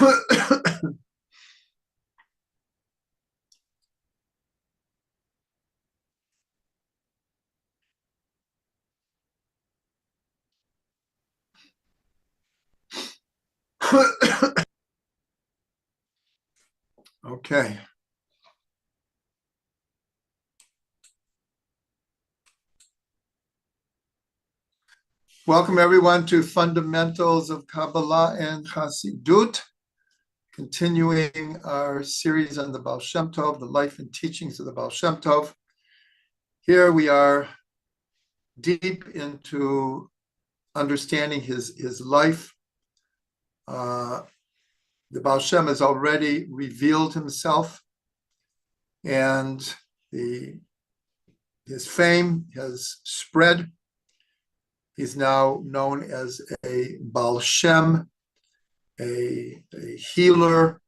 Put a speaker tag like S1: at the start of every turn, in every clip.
S1: Okay. Welcome everyone to Fundamentals of Kabbalah and Chassidut, continuing our series on the Baal Shem Tov, the life and teachings of the Baal Shem Tov. Here we are deep into understanding his life. The Baal Shem has already revealed himself, and his fame has spread. He's now known as a Baal Shem, a healer,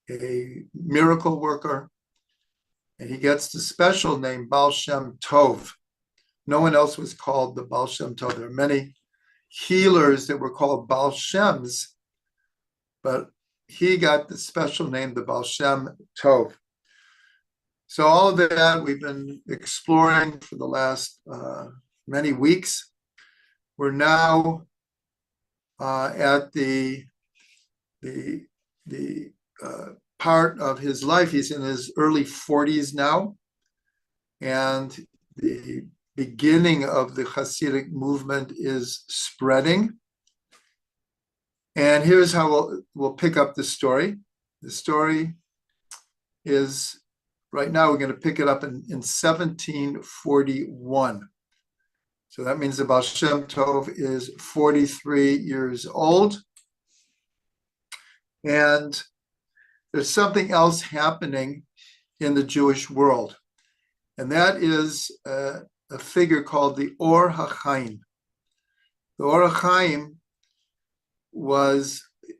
S1: a miracle worker, and he gets the special name Baal Shem Tov. No one else was called the Baal Shem Tov. There are many healers that were called Baal Shems, but he got the special name, the Baal Shem Tov. So all of that we've been exploring for the last many weeks. We're now at the part of his life. He's in his early 40s now, and the beginning of the Hasidic movement is spreading. And here's how we'll pick up the story. The story is, right now we're going to pick it up in 1741. So that means the Baal Shem Tov is 43 years old. And there's something else happening in the Jewish world. And that is a figure called the Or HaChaim. The Or HaChaim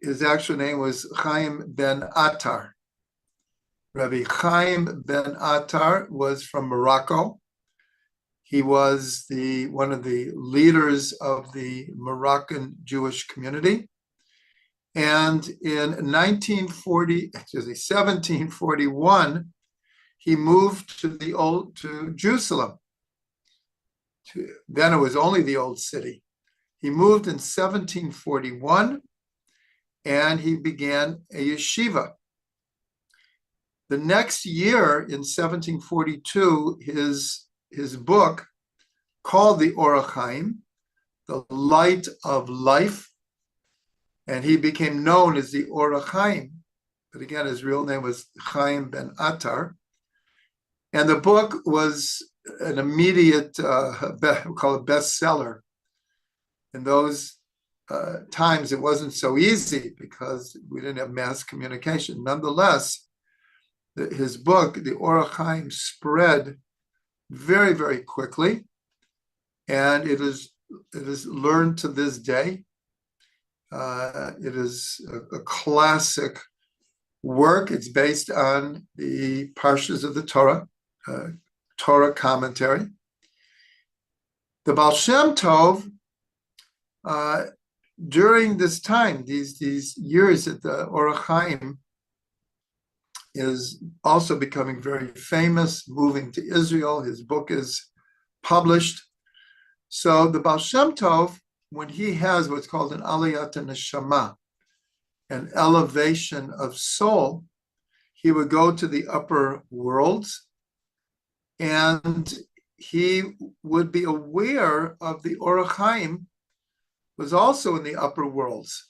S1: his actual name was Chaim ben Attar. Rabbi Chaim ben Attar was from Morocco. He was one of the leaders of the Moroccan Jewish community. And in 1741, he moved to Jerusalem. Then it was only the old city. He moved in 1741, and he began a yeshiva. The next year, in 1742, his book, called the Or HaChaim, the Light of Life, and he became known as the Or HaChaim. But again, his real name was Chaim ben Attar. And the book was an immediate, we'll call it bestseller. In those times, it wasn't so easy because we didn't have mass communication. Nonetheless, his book, the Or HaChaim, spread very, very quickly, and it is learned to this day. It is a classic work. It's based on the Parshas of the Torah, Torah commentary. The Baal Shem Tov, during this time, these years that the Or HaChaim is also becoming very famous, moving to Israel. His book is published. So the Baal Shem Tov, when he has what's called an aliyat neshama, an elevation of soul, he would go to the upper worlds, and he would be aware of the Or HaChaim was also in the upper worlds.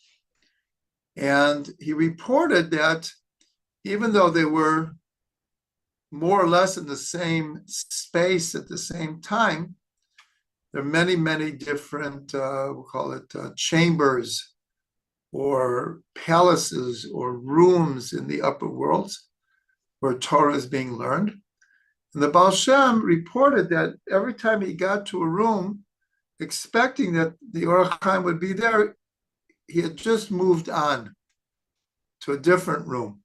S1: And he reported that even though they were more or less in the same space at the same time, there are many, many different, we'll call it chambers or palaces or rooms in the upper worlds where Torah is being learned. And the Baal Shem reported that every time he got to a room, expecting that the Or HaChaim would be there, he had just moved on to a different room.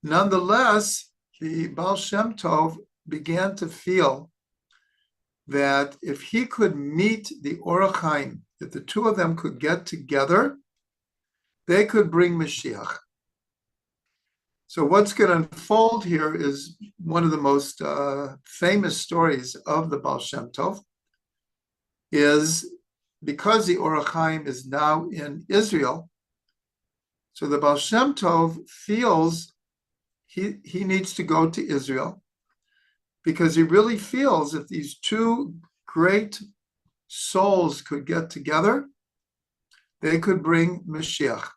S1: Nonetheless, the Baal Shem Tov began to feel that if he could meet the Or HaChaim, if the two of them could get together, they could bring Mashiach. So what's going to unfold here is one of the most famous stories of the Baal Shem Tov, is because the Or HaChaim is now in Israel, so the Baal Shem Tov feels he needs to go to Israel because he really feels if these two great souls could get together, they could bring Mashiach.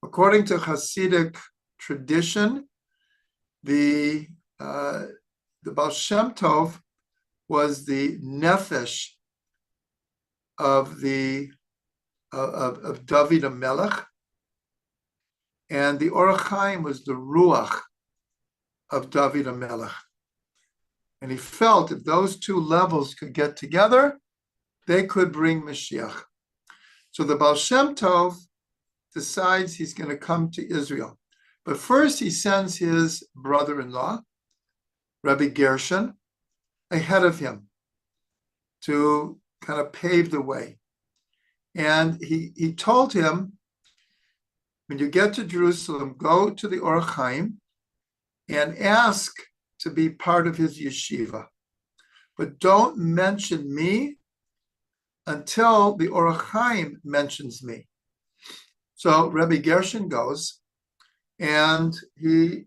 S1: According to Hasidic tradition, the Baal Shem Tov was the nefesh of David HaMelech, and the Or HaChaim was the ruach of David HaMelech. And he felt if those two levels could get together, they could bring Mashiach. So the Baal Shem Tov decides he's going to come to Israel. But first he sends his brother-in-law, Rabbi Gershon, ahead of him to kind of pave the way. And he told him, when you get to Jerusalem, go to the Or HaChaim and ask to be part of his yeshiva. But don't mention me until the Or HaChaim mentions me. So Rabbi Gershon goes and he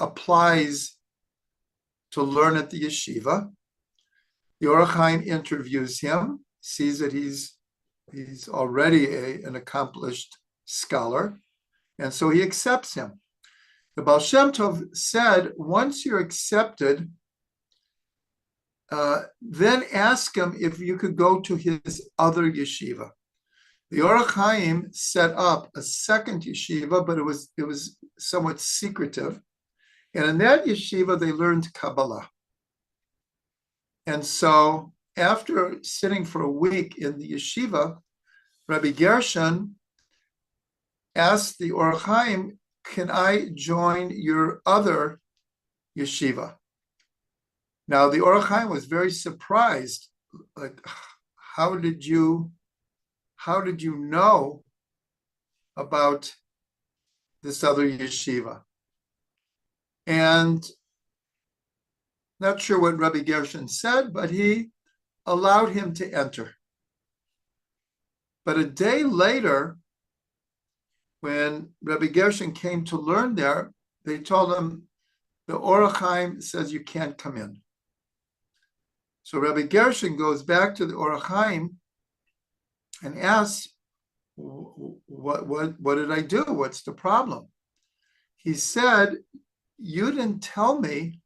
S1: applies to learn at the yeshiva. The Or HaChaim interviews him, sees that he's already an accomplished scholar, and so he accepts him. The Baal Shem Tov said, once you're accepted, then ask him if you could go to his other yeshiva. The Or HaChaim set up a second yeshiva, but it was somewhat secretive. And in that yeshiva, they learned Kabbalah. And so after sitting for a week in the yeshiva, Rabbi Gershon asked the Or HaChaim, can I join your other yeshiva? Now, the Or HaChaim was very surprised. Like, how did you know about this other yeshiva? And not sure what Rabbi Gershon said, but he allowed him to enter. But a day later, when Rabbi Gershon came to learn there, they told him, the Or HaChaim says you can't come in. So Rabbi Gershon goes back to the Or HaChaim and asks, what did I do? What's the problem? He said, you didn't tell me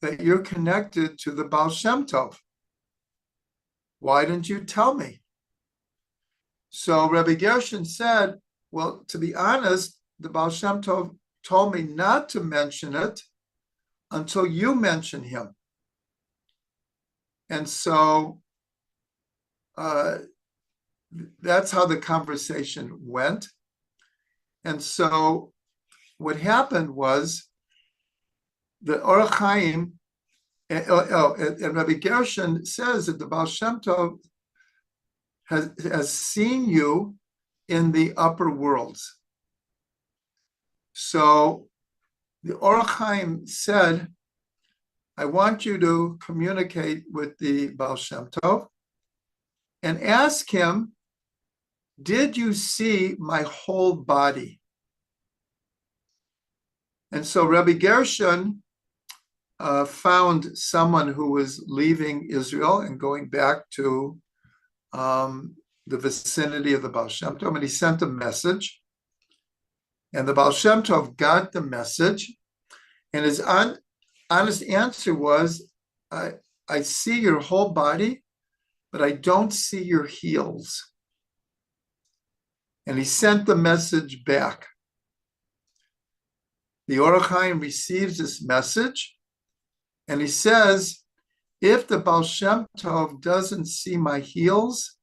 S1: that you're connected to the Baal Shem Tov. Why didn't you tell me? So Rabbi Gershon said, well, to be honest, the Baal Shem Tov told me not to mention it until you mention him. And so that's how the conversation went. And so what happened was the Or HaChaim, and Rabbi Gershon says that the Baal Shem Tov has seen you in the upper worlds. So the Or HaChaim said, I want you to communicate with the Baal Shem Tov and ask him, did you see my whole body? And so Rabbi Gershon found someone who was leaving Israel and going back to the vicinity of the Baal Shem Tov, and he sent a message. And the Baal Shem Tov got the message, and his honest answer was, I see your whole body, but I don't see your heels. And he sent the message back. The Or HaChaim receives this message, and he says, if the Baal Shem Tov doesn't see my heels,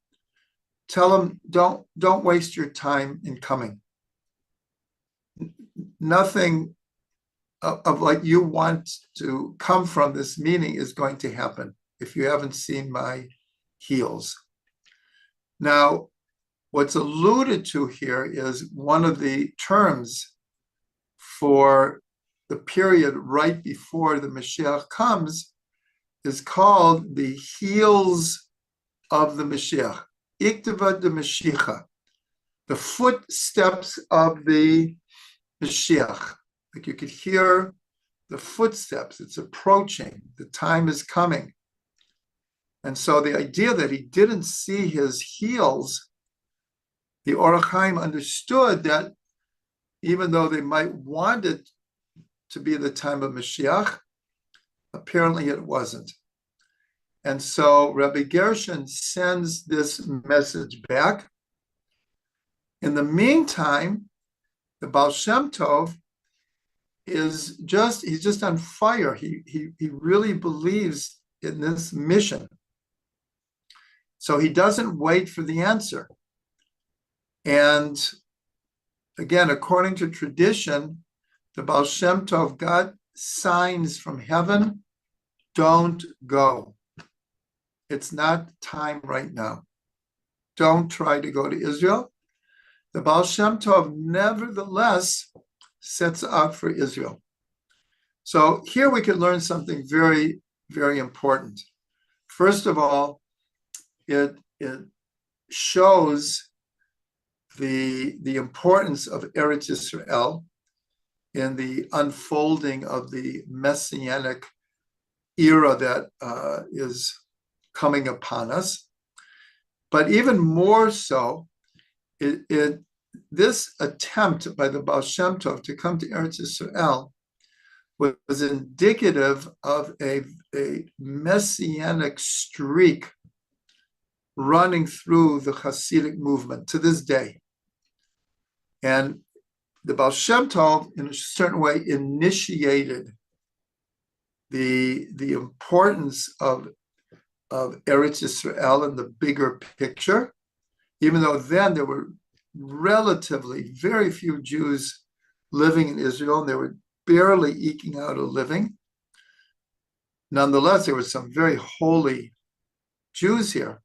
S1: tell him, don't waste your time in coming. Nothing of what you want to come from this meeting is going to happen if you haven't seen my heels. Now, What's alluded to here is one of the terms for the period right before the Mashiach comes is called the heels of the Mashiach, Iktava de Mashiach, the footsteps of the Mashiach. Like you could hear the footsteps, it's approaching, the time is coming. And so the idea that he didn't see his heels, the Or HaChaim understood that even though they might want it to be the time of Mashiach, apparently it wasn't. And so Rabbi Gershon sends this message back. In the meantime, the Baal Shem Tov he's just on fire. He really believes in this mission. So he doesn't wait for the answer. And again, according to tradition, the Baal Shem Tov got signs from heaven, don't go. It's not time right now. Don't try to go to Israel. The Baal Shem Tov nevertheless sets out for Israel. So here we can learn something very, very important. First of all, it shows the importance of Eretz Yisrael in the unfolding of the messianic era that is coming upon us. But even more so, this attempt by the Baal Shem Tov to come to Eretz Yisrael was indicative of a messianic streak running through the Hasidic movement to this day. And the Baal Shem Tov, in a certain way, initiated the importance of Eretz Yisrael in the bigger picture, even though then there were relatively very few Jews living in Israel, and they were barely eking out a living. Nonetheless, there were some very holy Jews here.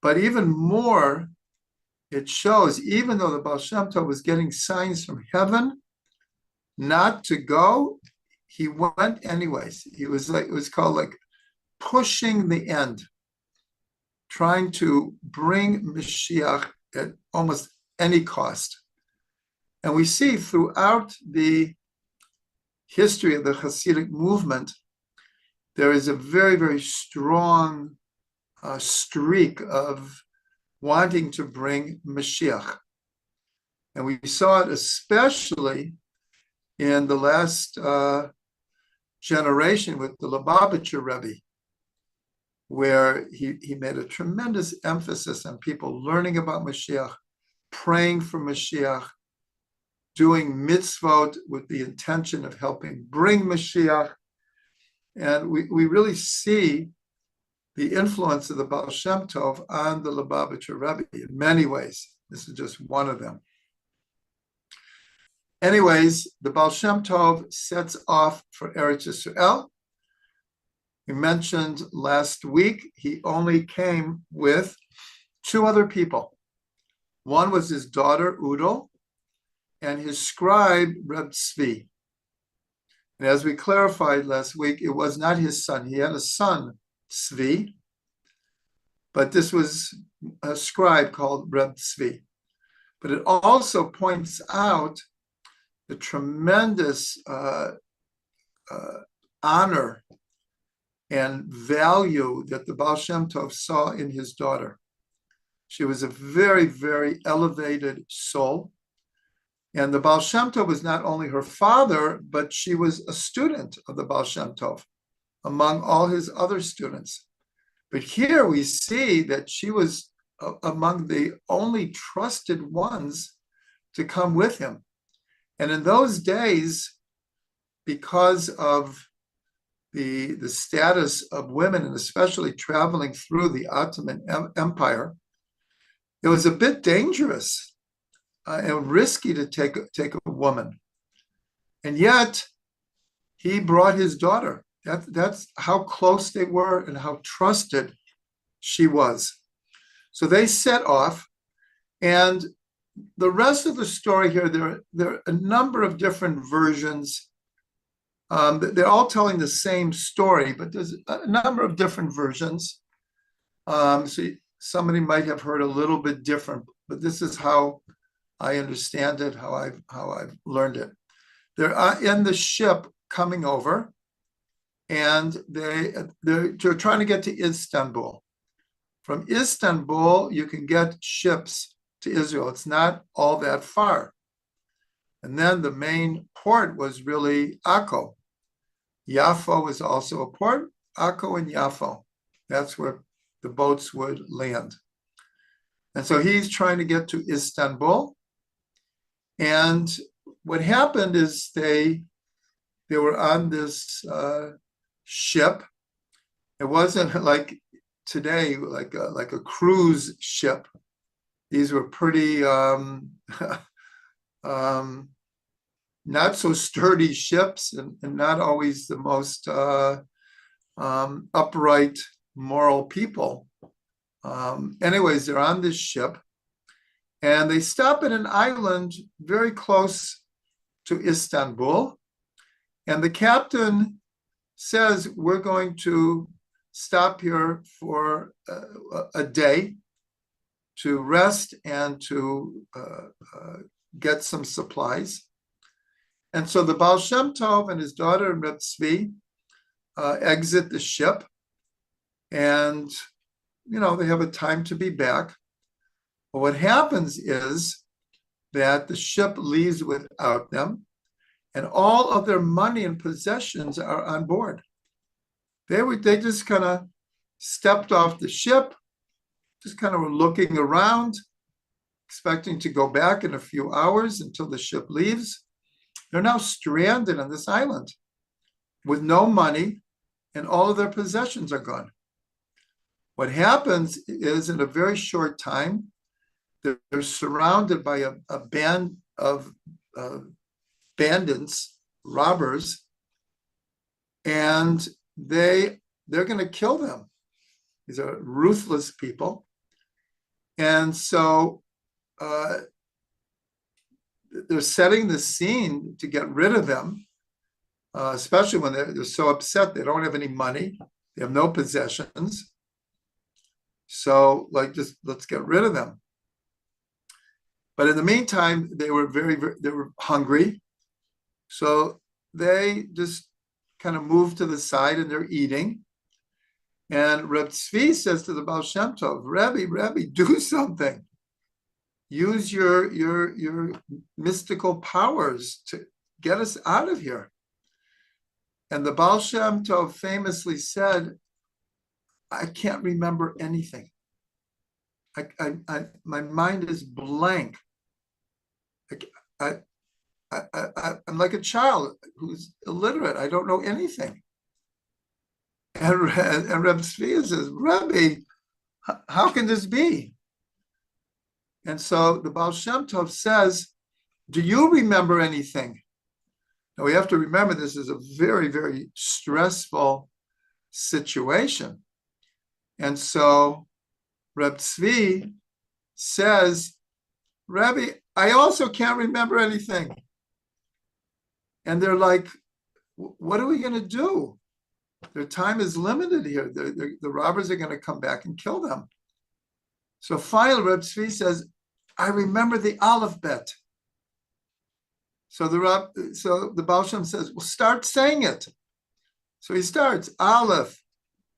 S1: But even more, it shows, even though the Baal Shem Tov was getting signs from heaven not to go, he went anyways. It was called like pushing the end, trying to bring Mashiach at almost any cost. And we see throughout the history of the Hasidic movement, there is a very, very strong streak of wanting to bring Mashiach. And we saw it especially in the last generation with the Lubavitcher Rebbe, where he made a tremendous emphasis on people learning about Mashiach, praying for Mashiach, doing mitzvot with the intention of helping bring Mashiach. And we really see the influence of the Baal Shem Tov on the Lubavitcher Rebbe in many ways. This is just one of them. Anyways, the Baal Shem Tov sets off for Eretz Yisrael. We mentioned last week, he only came with two other people. One was his daughter, Udal, and his scribe, Reb Tzvi. And as we clarified last week, it was not his son. He had a son, Tzvi, but this was a scribe called Reb Tzvi. But it also points out the tremendous honor and value that the Baal Shem Tov saw in his daughter. She was a very, very elevated soul. And the Baal Shem Tov was not only her father, but she was a student of the Baal Shem Tov among all his other students. But here we see that she was among the only trusted ones to come with him. And in those days, because of the status of women, and especially traveling through the Ottoman Empire, it was a bit dangerous and risky to take a woman. And yet, he brought his daughter. That's how close they were and how trusted she was. So they set off, And the rest of the story here, there are a number of different versions. They're all telling the same story, but there's a number of different versions. So somebody might have heard a little bit different, but this is how I understand it, how I've learned it. They're in the ship coming over, and they're trying to get to Istanbul. From Istanbul, you can get ships to Israel. It's not all that far. And then the main port was really Akko. Yaffo was also a port, Akko and Yaffo. That's where the boats would land. And so he's trying to get to Istanbul. And what happened is they were on this ship. It wasn't like today, like a cruise ship. These were pretty not so sturdy ships, and not always the most upright, moral people. Anyways, they're on this ship, and they stop at an island very close to Istanbul. And the captain says, we're going to stop here for a day to rest and to get some supplies. And so the Baal Shem Tov and his daughter Reb Tzvi exit the ship, and they have a time to be back. But what happens is that the ship leaves without them, and all of their money and possessions are on board. They just kind of stepped off the ship, just kind of were looking around, expecting to go back in a few hours until the ship leaves. They're now stranded on this island with no money, and all of their possessions are gone. What happens is, in a very short time, they're surrounded by a band of bandits, robbers, and they're going to kill them. These are ruthless people. And so they're setting the scene to get rid of them, especially when they're so upset. They don't have any money. They have no possessions. So just let's get rid of them. But in the meantime, they were they were hungry. So they just kind of moved to the side and they're eating. And Reb Tzvi says to the Baal Shem Tov, Rebbe, do something. Use your mystical powers to get us out of here. And the Baal Shem Tov famously said, I can't remember anything. My mind is blank. I'm like a child who's illiterate. I don't know anything. And Reb Tzvi says, Rebbe, how can this be? And so the Baal Shem Tov says, do you remember anything? Now we have to remember this is a very, very stressful situation. And so Reb Tzvi says, Rebbe, I also can't remember anything. And they're like, what are we going to do? Their time is limited here. The robbers are going to come back and kill them. So finally, Reb Tzvi says, I remember the Aleph Bet. So the Baal Shem says, well, start saying it. So he starts, Aleph,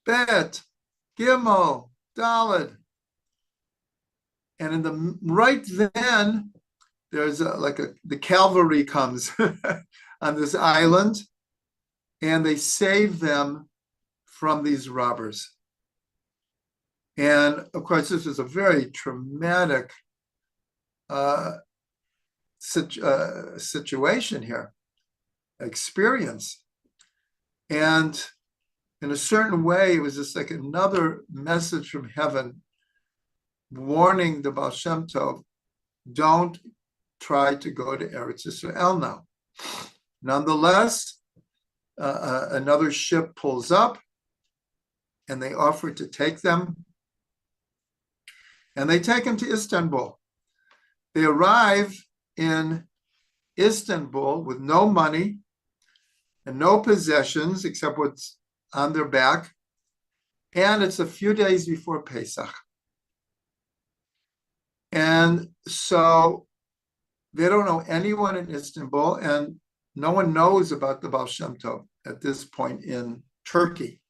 S1: Bet, Gimel, Daled. And in the right then, there's the cavalry comes on this island, and they save them from these robbers. And of course, this is a very traumatic situation here, experience. And in a certain way, it was just like another message from heaven warning the Baal Shem Tov, don't try to go to Eretz Yisrael now. Nonetheless, another ship pulls up and they offer to take them. And they take them to Istanbul. They arrive in Istanbul with no money and no possessions except what's on their back. And it's a few days before Pesach. And so they don't know anyone in Istanbul, and no one knows about the Baal Shem Tov at this point in Turkey.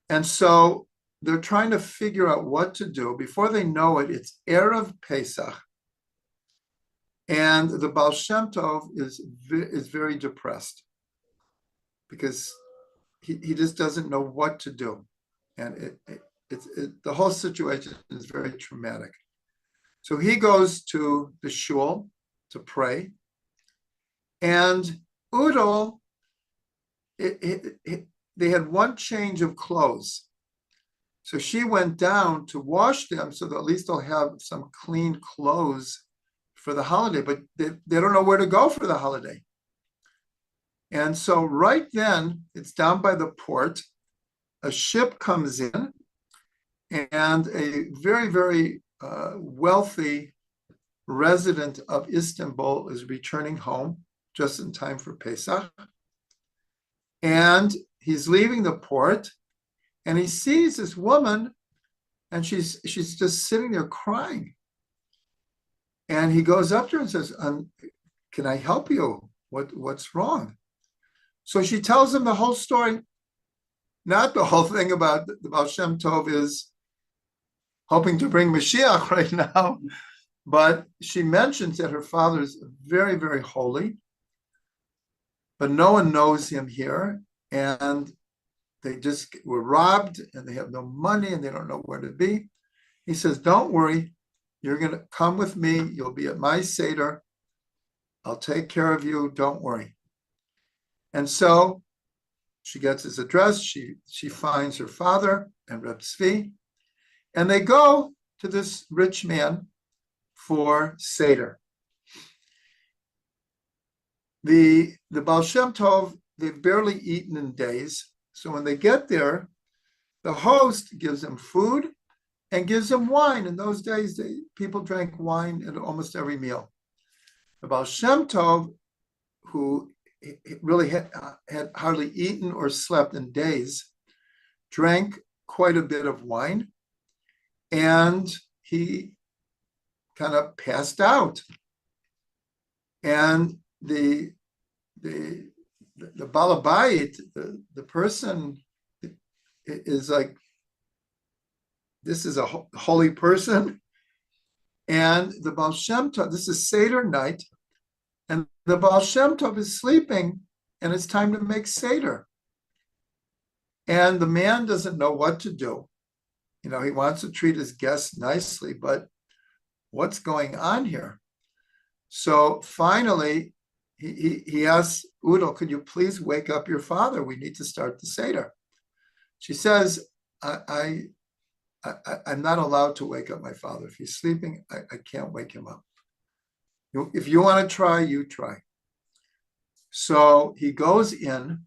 S1: And so they're trying to figure out what to do. Before they know it, it's Erev Pesach. And the Baal Shem Tov is very depressed because he just doesn't know what to do. And the whole situation is very traumatic. So he goes to the shul to pray. And Udal, they had one change of clothes. So she went down to wash them so that at least they'll have some clean clothes for the holiday, but they don't know where to go for the holiday. And so right then, it's down by the port, a ship comes in, and a very, very wealthy resident of Istanbul is returning home just in time for Pesach. And he's leaving the port, and he sees this woman, and she's just sitting there crying. And he goes up to her and says, can I help you? What's wrong? So she tells him the whole story, not the whole thing about the Baal Shem Tov is hoping to bring Mashiach right now, but she mentions that her father is very, very holy, but no one knows him here, and they just were robbed, and they have no money, and they don't know where to be. He says, don't worry, you're going to come with me, you'll be at my Seder, I'll take care of you, don't worry. And so she gets his address, she finds her father and Reb Tzvi, and they go to this rich man for Seder. The Baal Shem Tov, they've barely eaten in days, so when they get there, the host gives them food and gives them wine. In those days, people drank wine at almost every meal. The Baal Shem Tov, who really had hardly eaten or slept in days, drank quite a bit of wine, and he kind of passed out. And the Balabayit, the person is like, this is a holy person. And the Baal Shem Tov, this is Seder night, and the Baal Shem Tov is sleeping, and it's time to make Seder. And the man doesn't know what to do. You know, he wants to treat his guests nicely, but what's going on here? So finally, he asks Udal, could you please wake up your father? We need to start the Seder. She says, I'm not allowed to wake up my father. If he's sleeping, I can't wake him up. If you want to try, you try. So he goes in,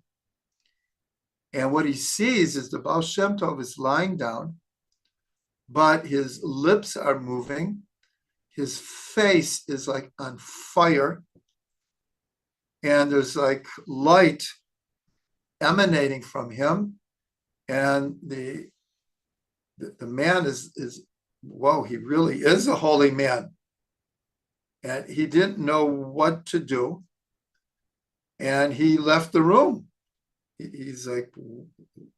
S1: and what he sees is the Baal Shem Tov is lying down, but his lips are moving. His face is like on fire, and there's like light emanating from him. And the man is, whoa, he really is a holy man. And he didn't know what to do. And he left the room. He's like,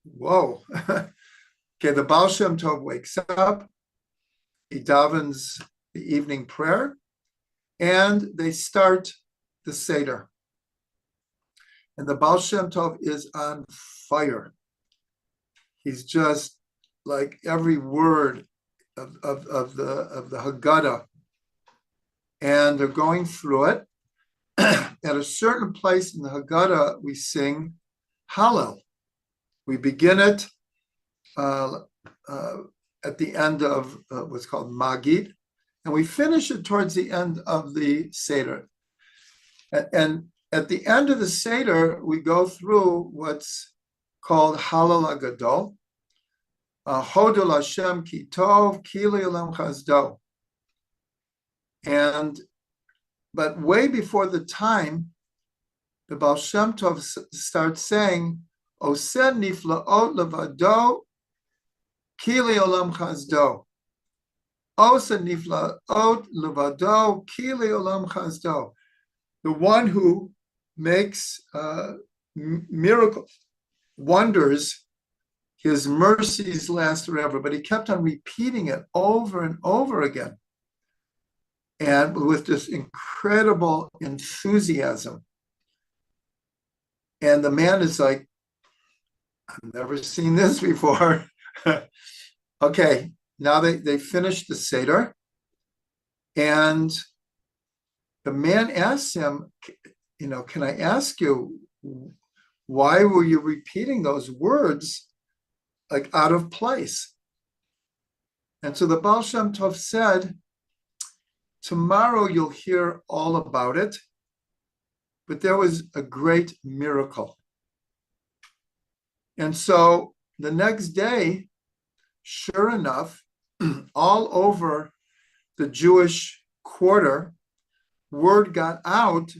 S1: whoa. Okay, the Baal Shem Tov wakes up. He davens the evening prayer, and they start the Seder. And the Baal Shem Tov is on fire. He's just like every word of the Haggadah. And they're going through it. At a certain place in the Haggadah, we sing Hallel. We begin it at the end of what's called Magid, and we finish it towards the end of the Seder. And at the end of the Seder, we go through what's called Hallel HaGadol, Hodol Hashem Ki Tov, Ki Le'olam Chazdo. But way before the time, the Baal Shem Tov starts saying, Osed niflaot levado, kili olam chazdo. Osed niflaot levado, kili olam chazdo. The one who makes miracles, wonders, his mercies last forever. But he kept on repeating it over and over again, and with this incredible enthusiasm. And the man is like, I've never seen this before. Okay, now they finished the Seder, and the man asks him, can I ask you, why were you repeating those words like out of place? And so the Baal Shem Tov said, tomorrow you'll hear all about it, but there was a great miracle. And so the next day, sure enough, all over the Jewish quarter, word got out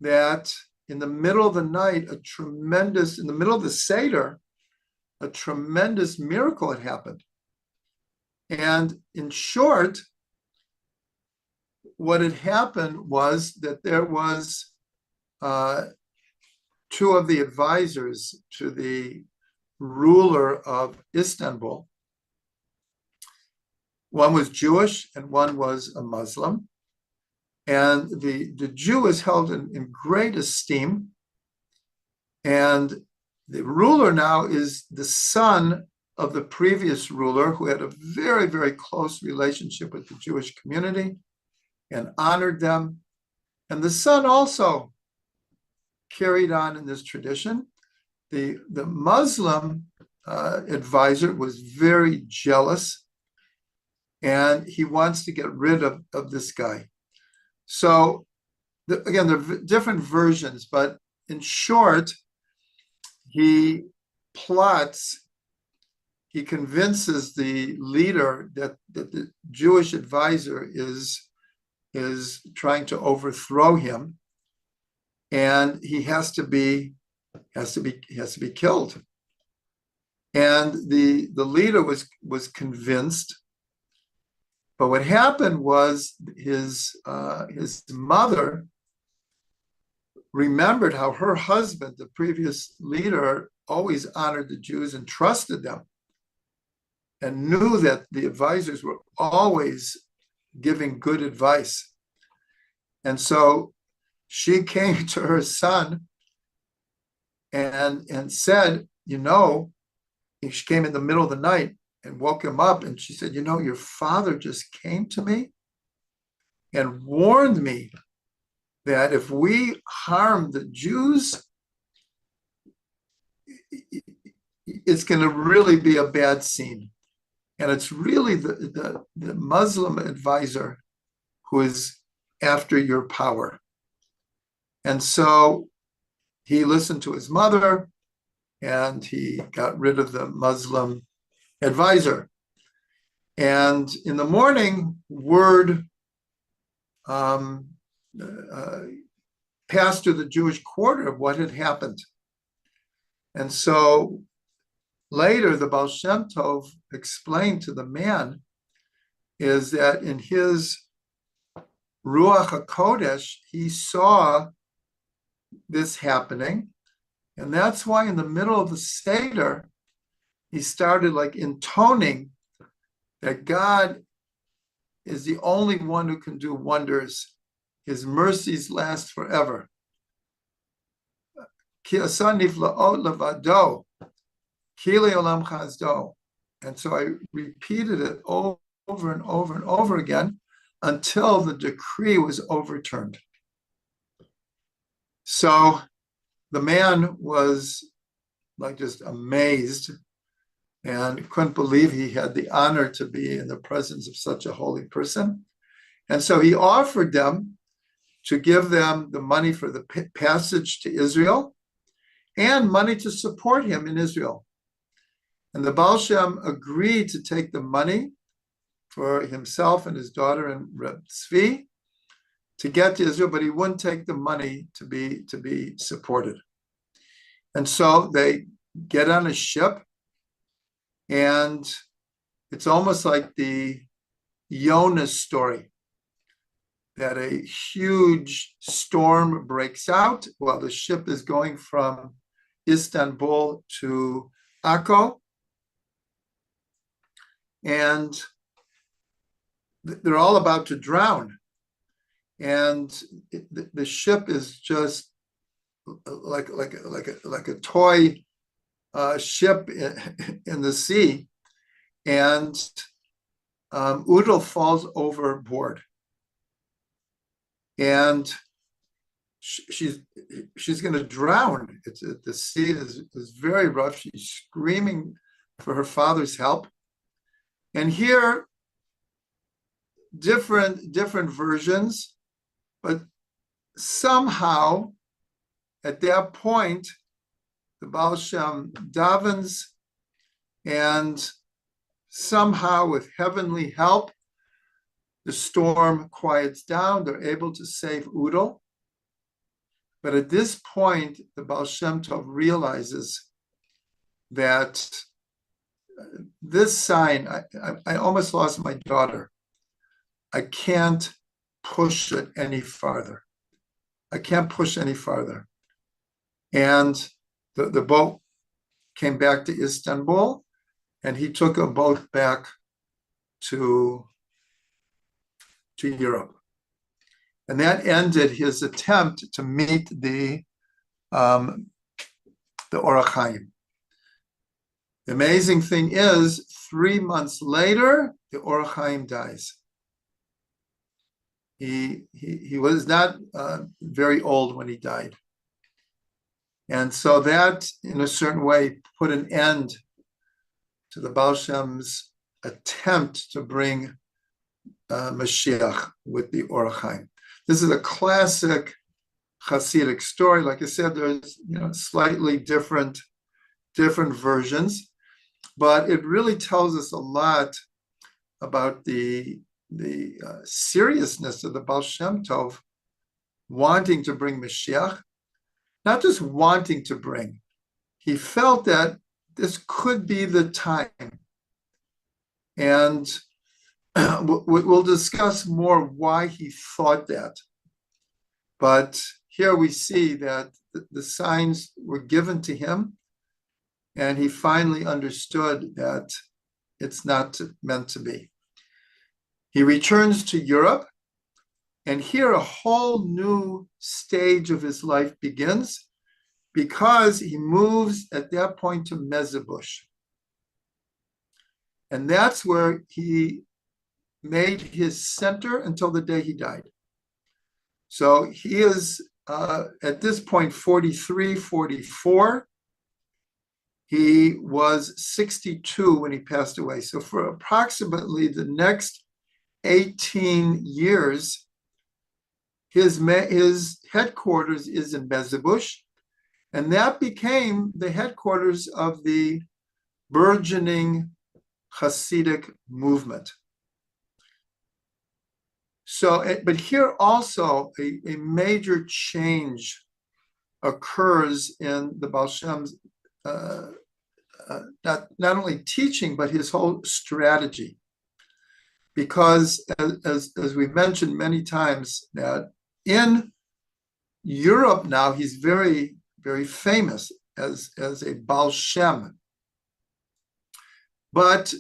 S1: that in the middle of the night, in the middle of the Seder, a tremendous miracle had happened. And in short, what had happened was that there was two of the advisors to the ruler of Istanbul. One was Jewish and one was a Muslim. And the Jew is held in great esteem. And the ruler now is the son of the previous ruler, who had a very, very close relationship with the Jewish community and honored them. And the son also carried on in this tradition. The Muslim advisor was very jealous, and he wants to get rid of this guy. So again, there are different versions, but in short, he convinces the leader that the Jewish advisor is trying to overthrow him, and he has to be killed. And the leader was convinced. But what happened was his mother remembered how her husband, the previous leader, always honored the Jews and trusted them, and knew that the advisors were always giving good advice. And so she came to her son and said, she came in the middle of the night and woke him up, and she said, your father just came to me and warned me that if we harm the Jews, it's going to really be a bad scene. And it's really the Muslim advisor who is after your power. And so he listened to his mother, and he got rid of the Muslim advisor. And in the morning, word passed to the Jewish quarter of what had happened. And so later, the Baal Shem Tov explained to the man is that in his Ruach HaKodesh, he saw this happening. And that's why in the middle of the Seder, he started intoning that God is the only one who can do wonders. His mercies last forever. Ki asa niflaot levado, kili olam chazdo. And so I repeated it over and over and over again until the decree was overturned. So the man was just amazed and couldn't believe he had the honor to be in the presence of such a holy person. And so he offered them to give them the money for the passage to Israel and money to support him in Israel. And the Baal Shem agreed to take the money for himself and his daughter and Reb Tzvi to get to Israel, but he wouldn't take the money to be supported. And so they get on a ship, and it's almost like the Jonas story, that a huge storm breaks out while the ship is going from Istanbul to Akko. And they're all about to drown. And the ship is just like a toy ship in the sea. And Udal falls overboard. And she's going to drown. The sea is very rough. She's screaming for her father's help. And here, different versions, but somehow at that point, the Baal Shem davens, and somehow with heavenly help, the storm quiets down. They're able to save Udal. But at this point, the Baal Shem Tov realizes that this sign, I almost lost my daughter. I can't push it any farther. I can't push any farther. And the boat came back to Istanbul, and he took them both back to Europe. And that ended his attempt to meet the Orach Chaim. The amazing thing is, 3 months later, the Orach Chaim dies. He was not very old when he died. And so that, in a certain way, put an end to the Baal Shem's attempt to bring Mashiach with the Orach Chaim. This is a classic Hasidic story. Like I said, there's slightly different versions, but it really tells us a lot about the seriousness of the Baal Shem Tov wanting to bring Mashiach, not just wanting to bring. He felt that this could be the time. And we'll discuss more why he thought that. But here we see that the signs were given to him, and he finally understood that it's not meant to be. He returns to Europe, and here a whole new stage of his life begins, because he moves at that point to Mezebush. And that's where he made his center until the day he died. So he is, at this point, 43, 44. He was 62 when he passed away. So for approximately the next 18 years, his headquarters is in Mezebush, and that became the headquarters of the burgeoning Hasidic movement. So, but here also a major change occurs in the Baal Shem's not only teaching, but his whole strategy. Because as we've mentioned many times, that in Europe now, he's very, very famous as a Baal Shem. But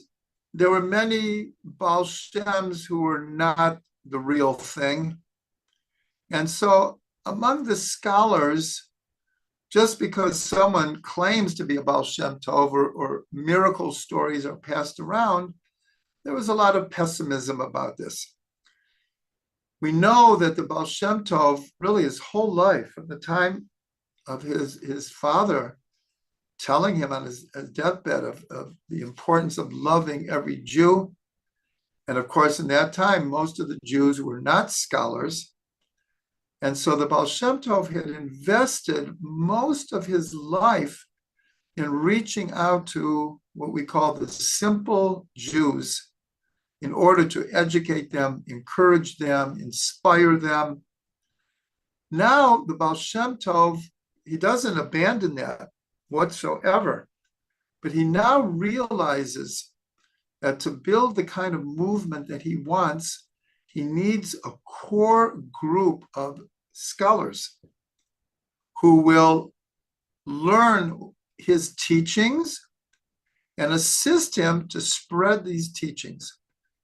S1: there were many Baal Shems who were not the real thing. And so among the scholars, just because someone claims to be a Baal Shem Tov or miracle stories are passed around, there was a lot of pessimism about this. We know that the Baal Shem Tov, really his whole life, from the time of his father telling him on his deathbed of the importance of loving every Jew. And of course, in that time, most of the Jews were not scholars. And so the Baal Shem Tov had invested most of his life in reaching out to what we call the simple Jews in order to educate them, encourage them, inspire them. Now, the Baal Shem Tov, he doesn't abandon that whatsoever, but he now realizes that to build the kind of movement that he wants, he needs a core group of scholars who will learn his teachings and assist him to spread these teachings.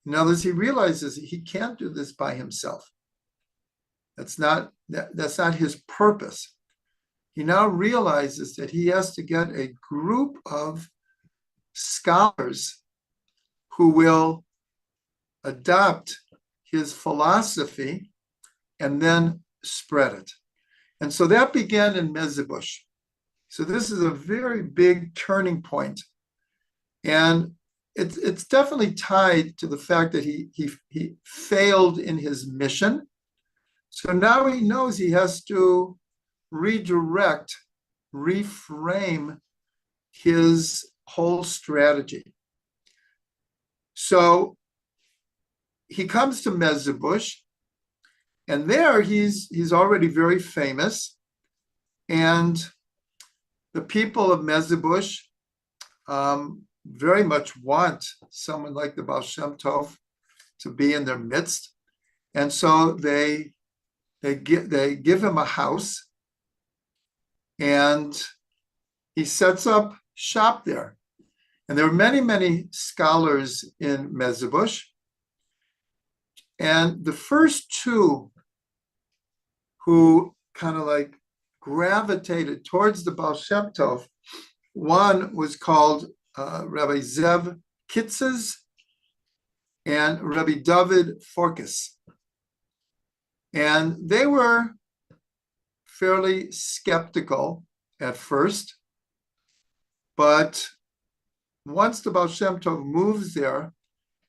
S1: In other words, he realizes he can't do this by himself. That's not his purpose. He now realizes that he has to get a group of scholars who will adopt his philosophy and then spread it. And so that began in Mezhebush. So this is a very big turning point. And it's definitely tied to the fact that he failed in his mission. So now he knows he has to redirect, reframe his whole strategy. So he comes to Mezhebush, and there he's already very famous. And the people of Mezhebush very much want someone like the Baal Shem Tov to be in their midst. And so they give him a house, and he sets up shop there. And there are many, many scholars in Mezhebush. And the first two who kind of like gravitated towards the Baal Shem Tov, one was called Rabbi Zev Kitzes and Rabbi David Forkes. And they were fairly skeptical at first, but once the Baal Shem Tov moves there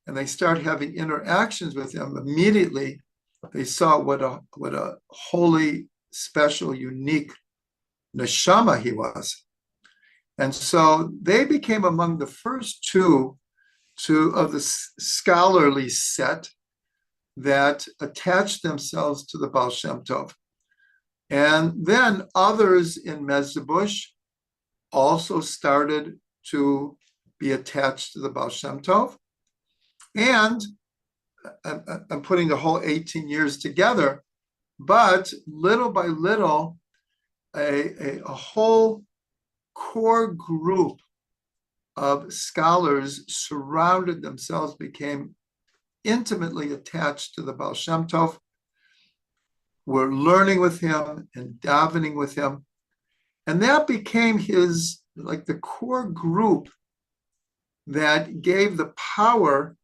S1: and they start having interactions with him, immediately they saw what a holy, special, unique neshama he was. And so they became among the first two of the scholarly set that attached themselves to the Baal Shem Tov. And then others in Mezhebush also started to be attached to the Baal Shem Tov. And I'm putting the whole 18 years together, but little by little, a whole core group of scholars surrounded themselves, became intimately attached to the Baal Shem Tov, were learning with him and davening with him. And that became his, like the core group that gave the power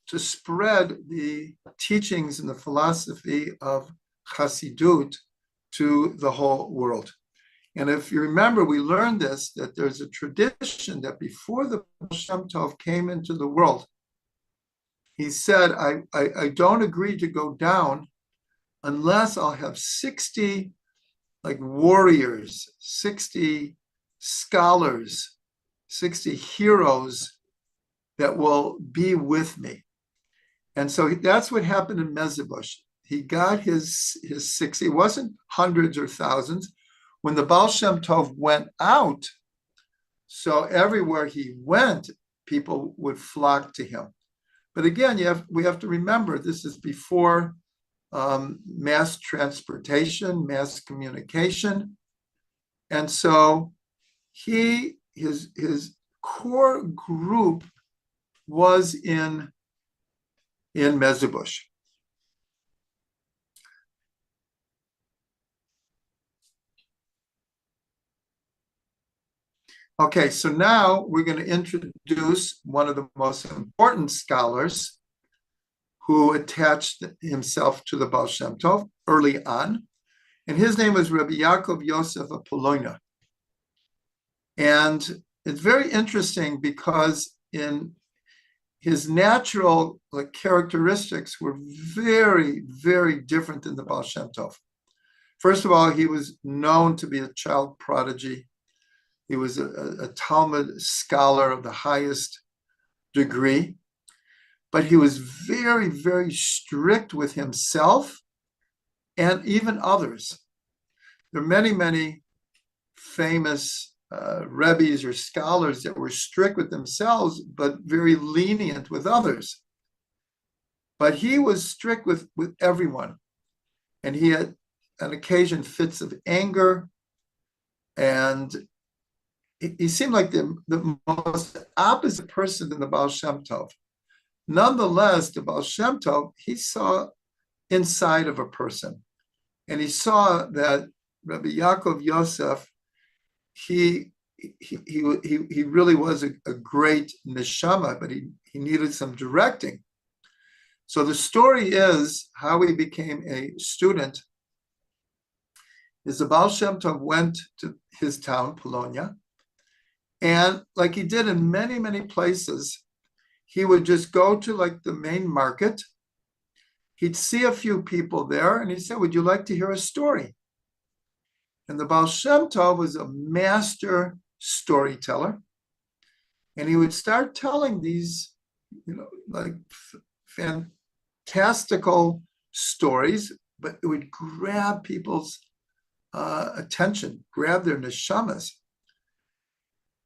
S1: to spread the teachings and the philosophy of Chassidut to the whole world. And if you remember, we learned this, that there's a tradition that before the Baal Shem Tov came into the world, he said, I don't agree to go down unless I'll have 60 like warriors, 60 scholars, 60 heroes that will be with me. And so that's what happened in Mezhebush. He got his 60, it wasn't hundreds or thousands. When the Baal Shem Tov went out, so everywhere he went, people would flock to him. But again, we have to remember, this is before mass transportation, mass communication. And so his core group was in Mezhebush. Okay, so now we're going to introduce one of the most important scholars who attached himself to the Baal Shem Tov early on, and his name was Rabbi Yaakov Yosef of Polonia. And it's very interesting because in his natural characteristics were very, very different than the Baal Shem Tov. First of all, he was known to be a child prodigy. He was a Talmud scholar of the highest degree. but he was very, very strict with himself and even others. There are many, many famous rebbes or scholars that were strict with themselves, but very lenient with others. But he was strict with everyone. And he had, on occasion, fits of anger. And he seemed like the most opposite person than the Baal Shem Tov. Nonetheless, the Baal Shem Tov, he saw inside of a person. And he saw that Rabbi Yaakov Yosef, he really was a great neshama, but he needed some directing. So the story is how he became a student is the Baal Shem Tov went to his town, Polonia, and like he did in many, many places, he would just go to like the main market. He'd see a few people there and he said, would you like to hear a story? And the Baal Shem Tov was a master storyteller. And he would start telling these, like fantastical stories, but it would grab people's attention, grab their neshamas.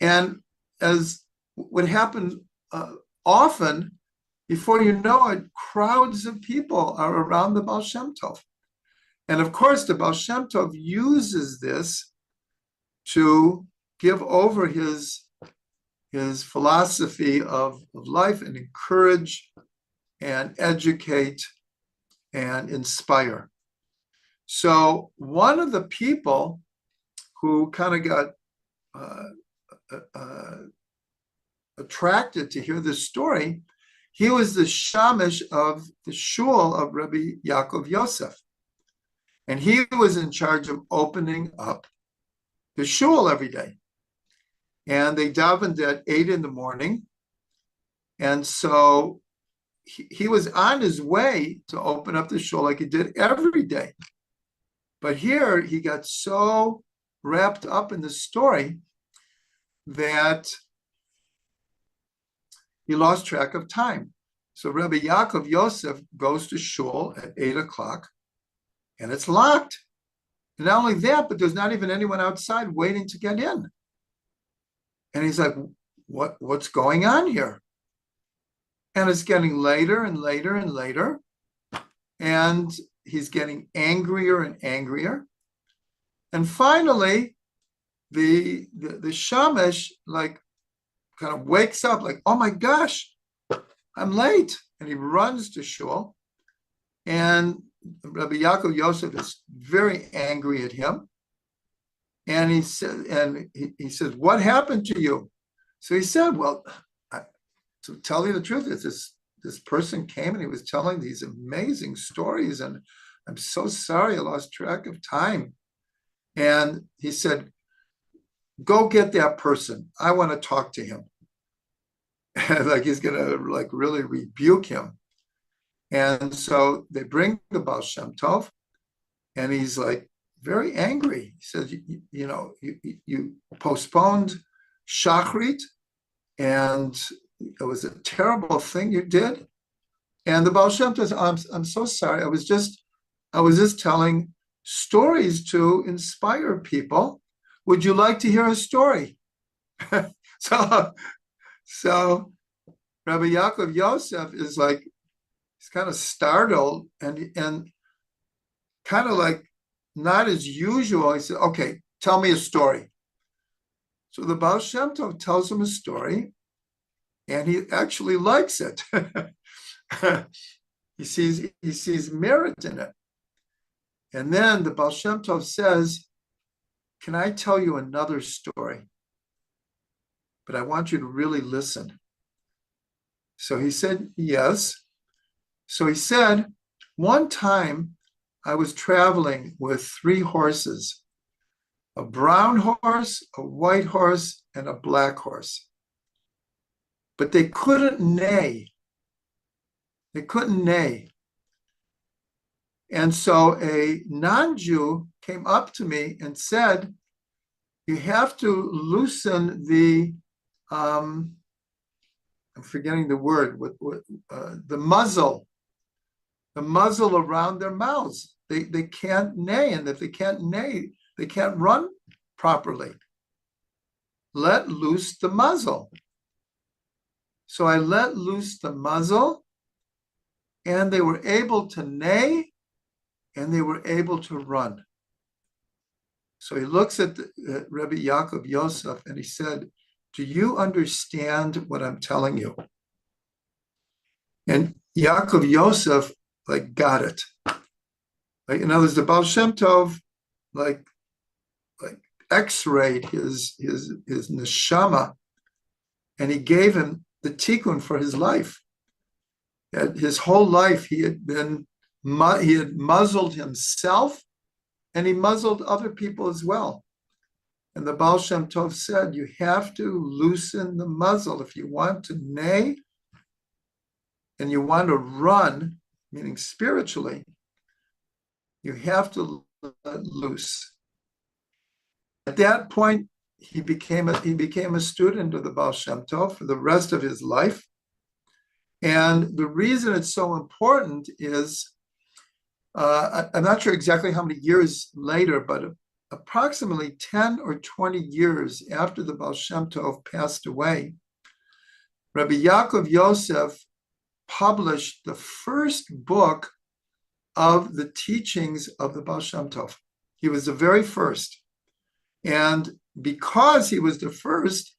S1: And as would happen often, before you know it, crowds of people are around the Baal Shem Tov. And of course, the Baal Shem Tov uses this to give over his philosophy of life and encourage and educate and inspire. So one of the people who kind of got attracted to hear this story, he was the shamash of the shul of Rabbi Yaakov Yosef. And he was in charge of opening up the shul every day. And they davened at 8 in the morning. And so he was on his way to open up the shul like he did every day. But here he got so wrapped up in the story that he lost track of time. So Rabbi Yaakov Yosef goes to shul at 8 o'clock and it's locked. And not only that, but there's not even anyone outside waiting to get in. And he's like, what's going on here? And it's getting later and later and later. And he's getting angrier and angrier. And finally, the shamash like kind of wakes up like, oh my gosh, I'm late. And he runs to shul. And Rabbi Yaakov Yosef is very angry at him. And he says, what happened to you? So he said, well, to tell you the truth, this person came and he was telling these amazing stories, and I'm so sorry I lost track of time. And he said, go get that person. I want to talk to him. And like he's gonna like really rebuke him. And so they bring the Baal Shem Tov, and he's like very angry. He says, you postponed Shachrit, and it was a terrible thing you did. And the Baal Shem Tov says, I'm so sorry. I was just telling stories to inspire people. Would you like to hear a story? So Rabbi Yaakov Yosef is like, he's kind of startled and kind of like not as usual. He said, okay, tell me a story. So the Baal Shem Tov tells him a story, and he actually likes it. He sees merit in it. And then the Baal Shem Tov says, can I tell you another story? But I want you to really listen. So he said, yes. So he said, one time I was traveling with 3 horses, a brown horse, a white horse, and a black horse. But they couldn't neigh. They couldn't neigh. And so a non-Jew came up to me and said, you have to loosen the I'm forgetting the word, the muzzle around their mouths. They can't neigh, and if they can't neigh, they can't run properly. Let loose the muzzle. So I let loose the muzzle, and they were able to neigh, and they were able to run. So he looks at Rabbi Yaakov Yosef, and he said, do you understand what I'm telling you? And Yaakov Yosef, got it. In other words, the Baal Shem Tov, x-rayed his neshama, and he gave him the tikkun for his life. His whole life he had muzzled himself, and he muzzled other people as well. And the Baal Shem Tov said, you have to loosen the muzzle if you want to neigh and you want to run, meaning spiritually, you have to let loose. At that point, he became a student of the Baal Shem Tov for the rest of his life. And the reason it's so important is, I'm not sure exactly how many years later, but approximately 10 or 20 years after the Baal Shem Tov passed away, Rabbi Yaakov Yosef published the first book of the teachings of the Baal Shem Tov. He was the very first. And because he was the first,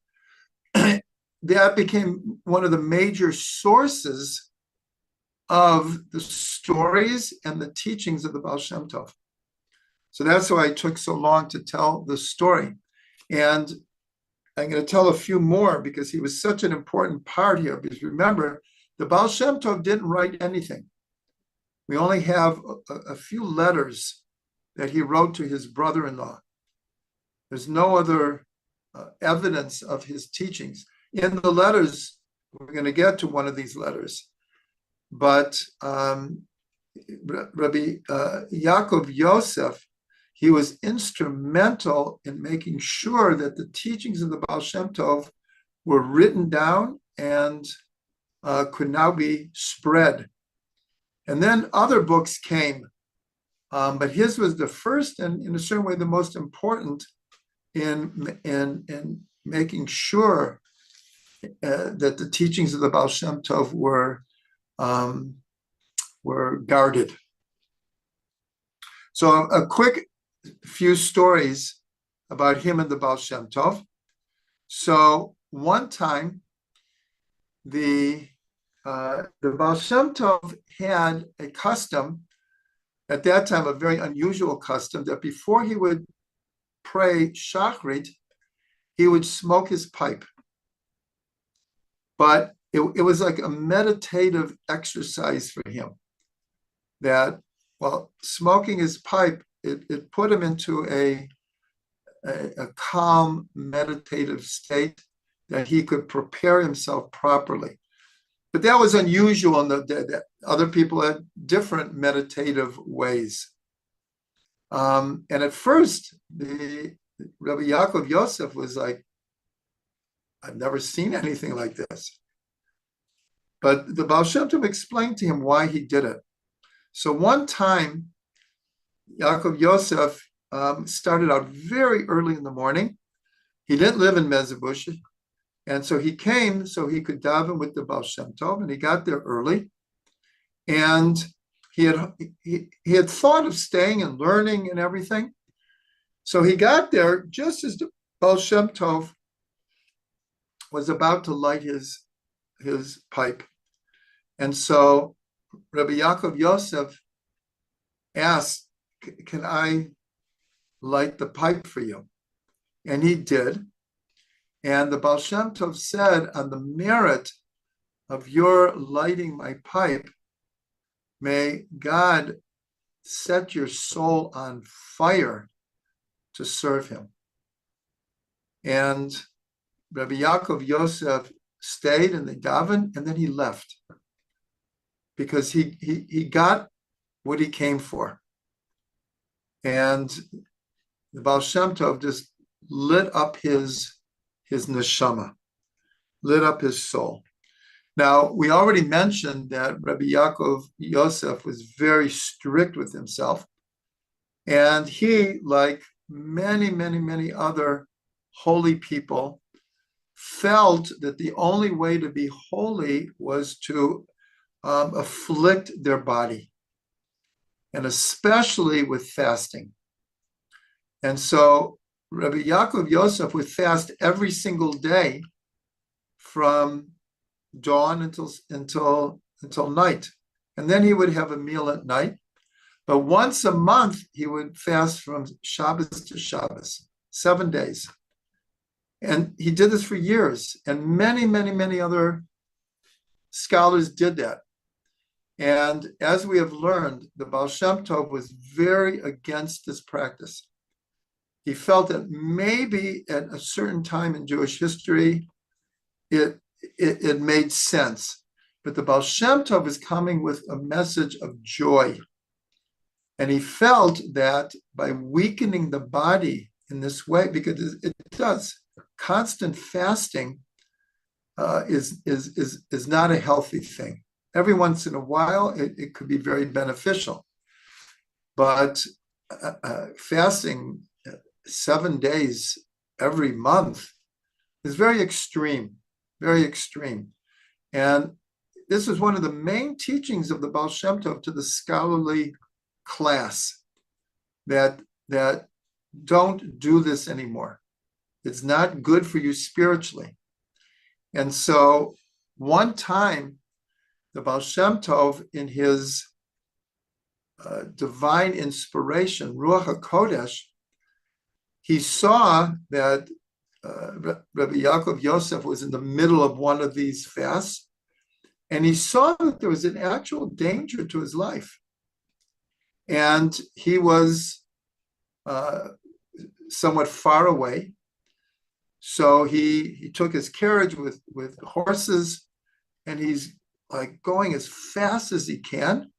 S1: that became one of the major sources of the stories and the teachings of the Baal Shem Tov. So that's why it took so long to tell the story. And I'm going to tell a few more because he was such an important part here. Because remember, the Baal Shem Tov didn't write anything. We only have a few letters that he wrote to his brother-in-law. There's no other evidence of his teachings. In the letters, we're going to get to one of these letters, but Rabbi Yaakov Yosef, he was instrumental in making sure that the teachings of the Baal Shem Tov were written down and could now be spread. And then other books came, but his was the first and in a certain way the most important in making sure that the teachings of the Baal Shem Tov were guarded. So a quick few stories about him and the Baal Shem Tov. So one time, the Baal Shem Tov had a custom, at that time a very unusual custom, that before he would pray Shachrit, he would smoke his pipe. But it was like a meditative exercise for him, that while smoking his pipe, it put him into a calm, meditative state that he could prepare himself properly. But that was unusual, and that other people had different meditative ways. And at first, the Rabbi Yaakov Yosef was like, I've never seen anything like this. But the Baal Shem Tov explained to him why he did it. So one time, Yaakov Yosef started out very early in the morning. He didn't live in Mezhebush, and so he came so he could daven with the Baal Shem Tov, and he got there early. And he had thought of staying and learning and everything. So he got there just as the Baal Shem Tov was about to light his pipe. And so Rabbi Yaakov Yosef asked, can I light the pipe for you? And he did. And the Baal Shem Tov said, on the merit of your lighting my pipe, may God set your soul on fire to serve him. And Rabbi Yaakov Yosef stayed and they davened, and then he left because he got what he came for. And the Baal Shem Tov just lit up his neshama, lit up his soul. Now, we already mentioned that Rabbi Yaakov Yosef was very strict with himself, and he, like many, many, many other holy people, felt that the only way to be holy was to afflict their body, and especially with fasting. And so Rabbi Yaakov Yosef would fast every single day from dawn until night. And then he would have a meal at night. But once a month, he would fast from Shabbos to Shabbos, 7 days. And he did this for years. And many, many, many other scholars did that. And as we have learned, the Baal Shem Tov was very against this practice. He felt that maybe at a certain time in Jewish history, it made sense. But the Baal Shem Tov is coming with a message of joy. And he felt that by weakening the body in this way, because it does, constant fasting is not a healthy thing. Every once in a while, it could be very beneficial. But fasting 7 days every month is very extreme, very extreme. And this is one of the main teachings of the Baal Shem Tov to the scholarly class, that don't do this anymore. It's not good for you spiritually. And so one time, the Baal Shem Tov, in his divine inspiration, Ruach HaKodesh, he saw that Rabbi Yaakov Yosef was in the middle of one of these fasts, and he saw that there was an actual danger to his life. And he was somewhat far away. So he took his carriage with horses, and he's like going as fast as he can.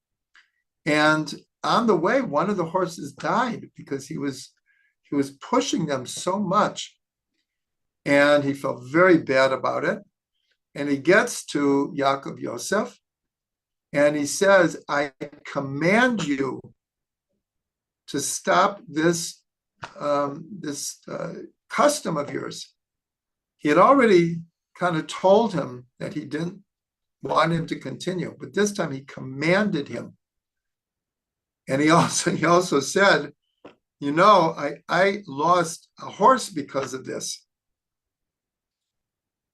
S1: And on the way, one of the horses died because he was pushing them so much. And he felt very bad about it. And he gets to Yaakov Yosef, and he says, I command you to stop this custom of yours. He had already kind of told him that he didn't want him to continue, but this time he commanded him. And he also said, you know, I lost a horse because of this.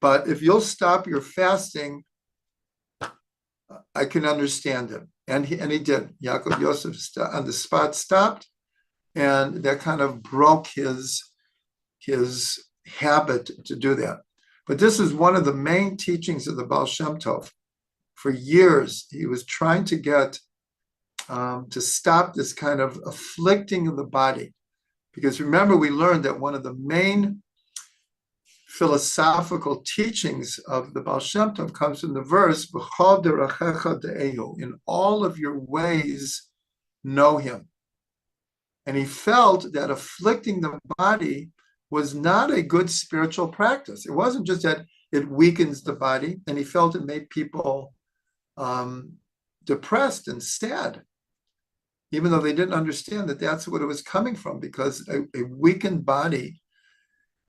S1: But if you'll stop your fasting, I can understand it. And he did. Yaakov Yosef on the spot stopped, and that kind of broke his habit to do that. But this is one of the main teachings of the Baal Shem Tov. For years, he was trying to get to stop this kind of afflicting of the body. Because remember, we learned that one of the main philosophical teachings of the Baal Shem Tov comes from the verse, B'chol derachecha de'ehu, in all of your ways, know him. And he felt that afflicting the body was not a good spiritual practice. It wasn't just that it weakens the body, and he felt it made people depressed and sad, even though they didn't understand that that's what it was coming from, because a weakened body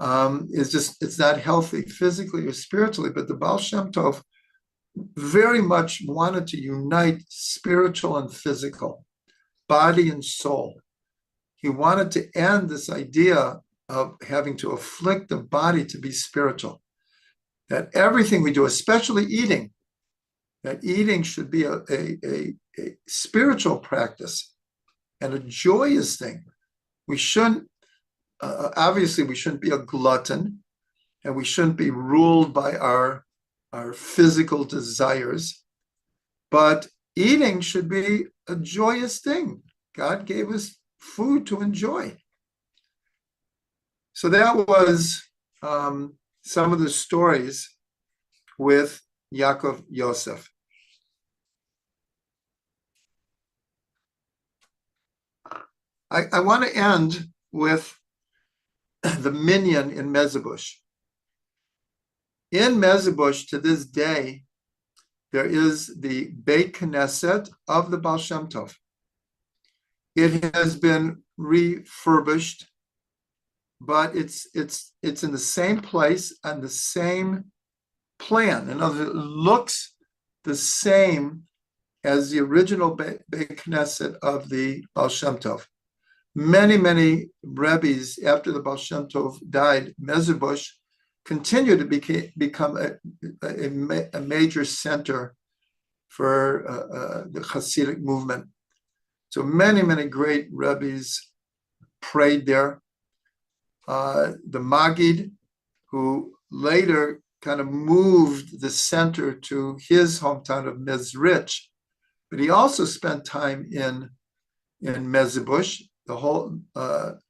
S1: it's not healthy physically or spiritually. But the Baal Shem Tov very much wanted to unite spiritual and physical, body and soul. He wanted to end this idea of having to afflict the body to be spiritual. That everything we do, especially eating, that eating should be a spiritual practice and a joyous thing. We shouldn't, obviously, we shouldn't be a glutton, and we shouldn't be ruled by our physical desires. But eating should be a joyous thing. God gave us food to enjoy. So that was some of the stories with Yaakov Yosef. I want to end with the minyan in Mezhebush. In Mezhebush, to this day, there is the Beit Knesset of the Baal Shem Tov. It has been refurbished, but it's in the same place and the same plan. In other words, it looks the same as the original Beit Knesset of the Baal Shem Tov. Many, many Rebbes after the Baal Shem Tov died, Mezhebush continued to become a major center for the Hasidic movement. So many, many great Rebbes prayed there. The Maggid, who later kind of moved the center to his hometown of Mezrich, but he also spent time in Mezhebush the whole time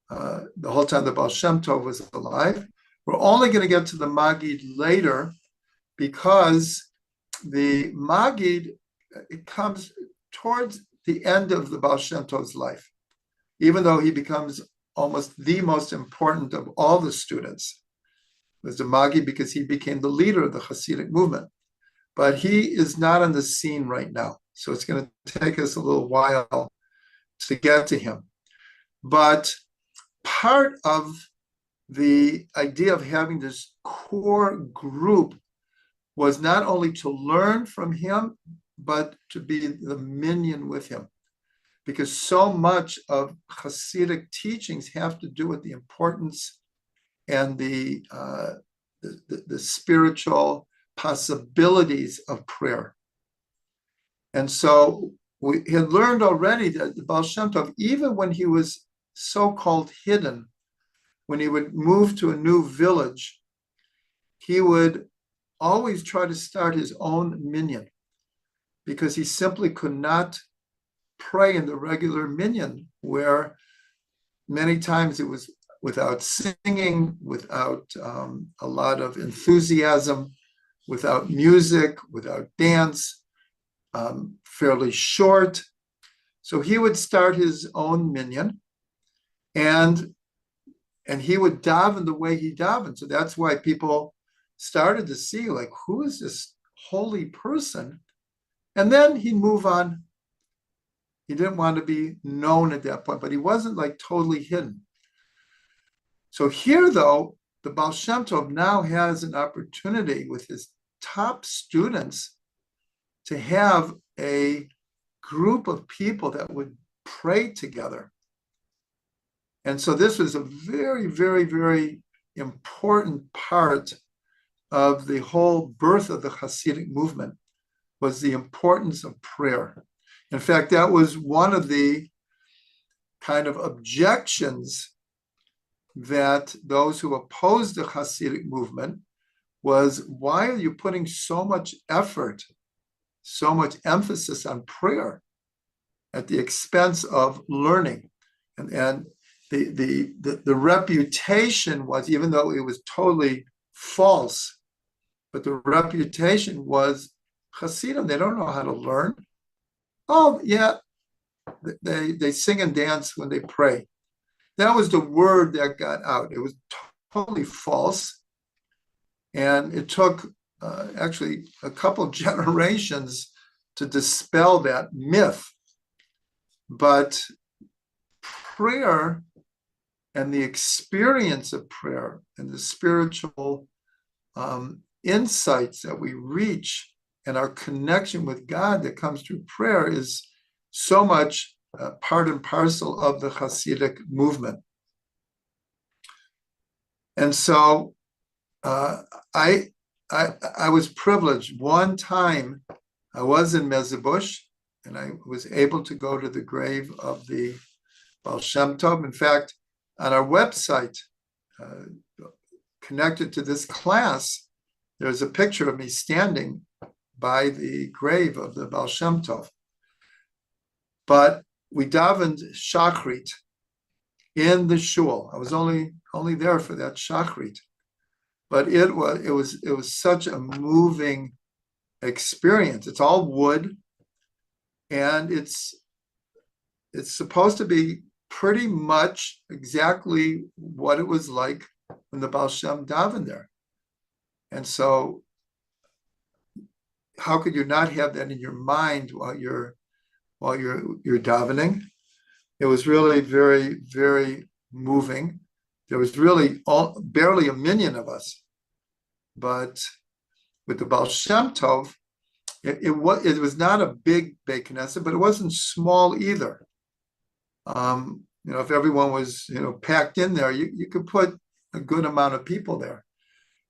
S1: the Baal Shem Tov was alive. We're only going to get to the Maggid later, because the Maggid, it comes towards the end of the Baal Shem Tov's life, even though he becomes almost the most important of all the students. It was the Maggid because he became the leader of the Hasidic movement. But he is not on the scene right now. So it's going to take us a little while to get to him. But part of the idea of having this core group was not only to learn from him, but to be the minyan with him. Because so much of Hasidic teachings have to do with the importance and the spiritual possibilities of prayer. And so we had learned already that the Baal Shem Tov, even when he was so-called hidden, when he would move to a new village, he would always try to start his own minyan, because he simply could not pray in the regular minyan, where many times it was without singing, without a lot of enthusiasm, without music, without dance, fairly short. So he would start his own minyan, and he would daven the way he davened. So that's why people started to see, like, who is this holy person? And then he'd move on. He didn't want to be known at that point, but he wasn't like totally hidden. So here, though, the Baal Shem Tov now has an opportunity with his top students to have a group of people that would pray together. And so this was a very, very, very important part of the whole birth of the Hasidic movement, was the importance of prayer. In fact, that was one of the kind of objections that those who opposed the Hasidic movement was, why are you putting so much effort, so much emphasis on prayer at the expense of learning? And the reputation was, even though it was totally false, but the reputation was, Hasidim, they don't know how to learn. Oh, yeah, they sing and dance when they pray. That was the word that got out. It was totally false. And it took actually a couple generations to dispel that myth. But prayer and the experience of prayer and the spiritual insights that we reach and our connection with God that comes through prayer is so much part and parcel of the Hasidic movement. And so I was privileged. One time I was in Mezhebush, and I was able to go to the grave of the Baal Shem Tov. In fact, on our website, connected to this class, there's a picture of me standing by the grave of the Baal Shem Tov. But we davened Shachrit in the shul. I was only there for that Shachrit, but it was such a moving experience. It's all wood, and it's supposed to be pretty much exactly what it was like when the Baal Shem davened there. And so how could you not have that in your mind while you're davening? It was really very, very moving. There was really barely a million of us, but with the Baal Shem Tov, it was not a big Beit Knesset, but it wasn't small either. If everyone was packed in there, you could put a good amount of people there.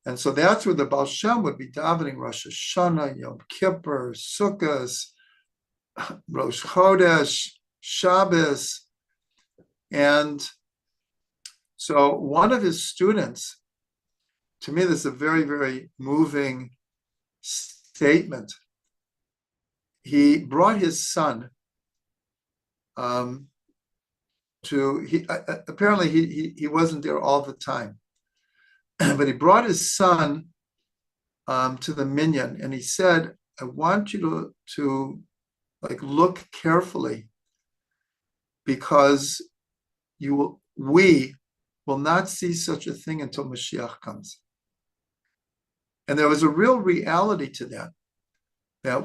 S1: And so that's where the Baal Shem would be davening Rosh Hashanah, Yom Kippur, Sukkot, Rosh Chodesh, Shabbos. And so one of his students, to me, this is a very, very moving statement. He brought his son apparently he wasn't there all the time, but he brought his son to the minyan, and he said, I want you to look carefully, because we will not see such a thing until Mashiach comes. And there was a real reality to that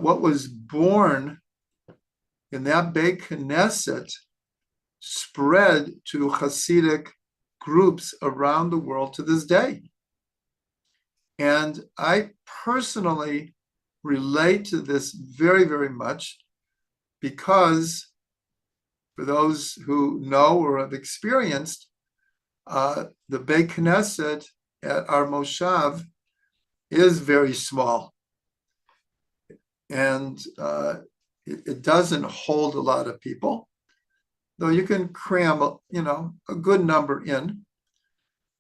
S1: what was born in that Beit Knesset spread to Hasidic groups around the world to this day. And I personally relate to this very, very much, because for those who know or have experienced, the Beit Knesset at our Moshav is very small. And it doesn't hold a lot of people, though you can cram a good number in.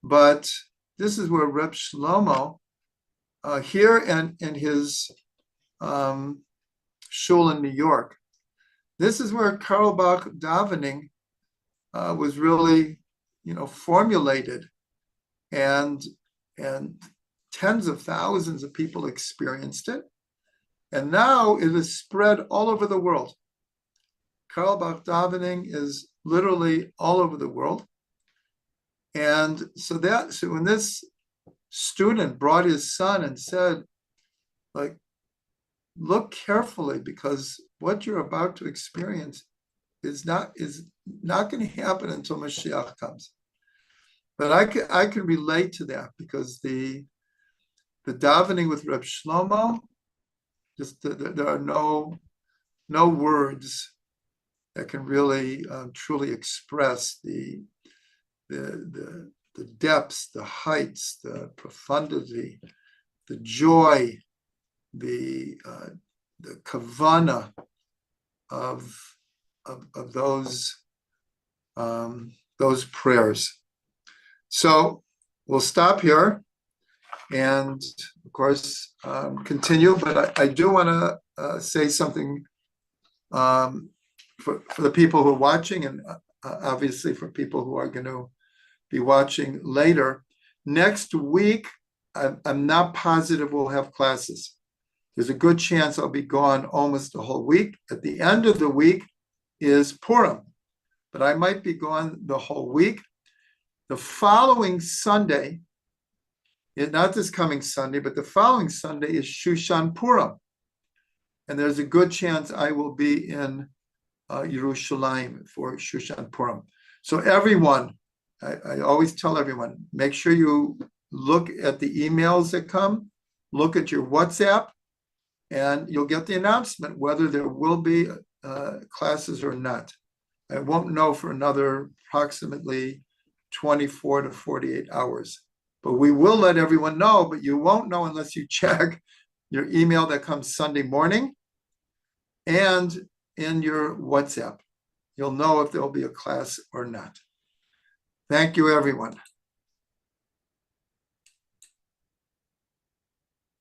S1: But this is where Reb Shlomo, here in his shul in New York, this is where Carlebach davening was really formulated, and tens of thousands of people experienced it. And now it is spread all over the world. Carlebach davening is literally all over the world. And so when this student brought his son and said, look carefully, because what you're about to experience is not going to happen until Mashiach comes. But I can relate to that, because the davening with Reb Shlomo, there are no words that can really truly express the depths, the heights, the profundity, the joy, the kavana of those prayers. So we'll stop here, and of course continue. But I do want to say something for the people who are watching, and obviously for people who are going to be watching later. Next week, I'm not positive we'll have classes. There's a good chance I'll be gone almost the whole week. At the end of the week is Purim, but I might be gone the whole week. The following Sunday, not this coming Sunday, but the following Sunday is Shushan Purim. And there's a good chance I will be in Yerushalayim for Shushan Purim. So everyone, I always tell everyone, make sure you look at the emails that come, look at your WhatsApp, and you'll get the announcement whether there will be classes or not. I won't know for another approximately 24 to 48 hours. But we will let everyone know, but you won't know unless you check your email that comes Sunday morning and in your WhatsApp. You'll know if there'll be a class or not. Thank you, everyone.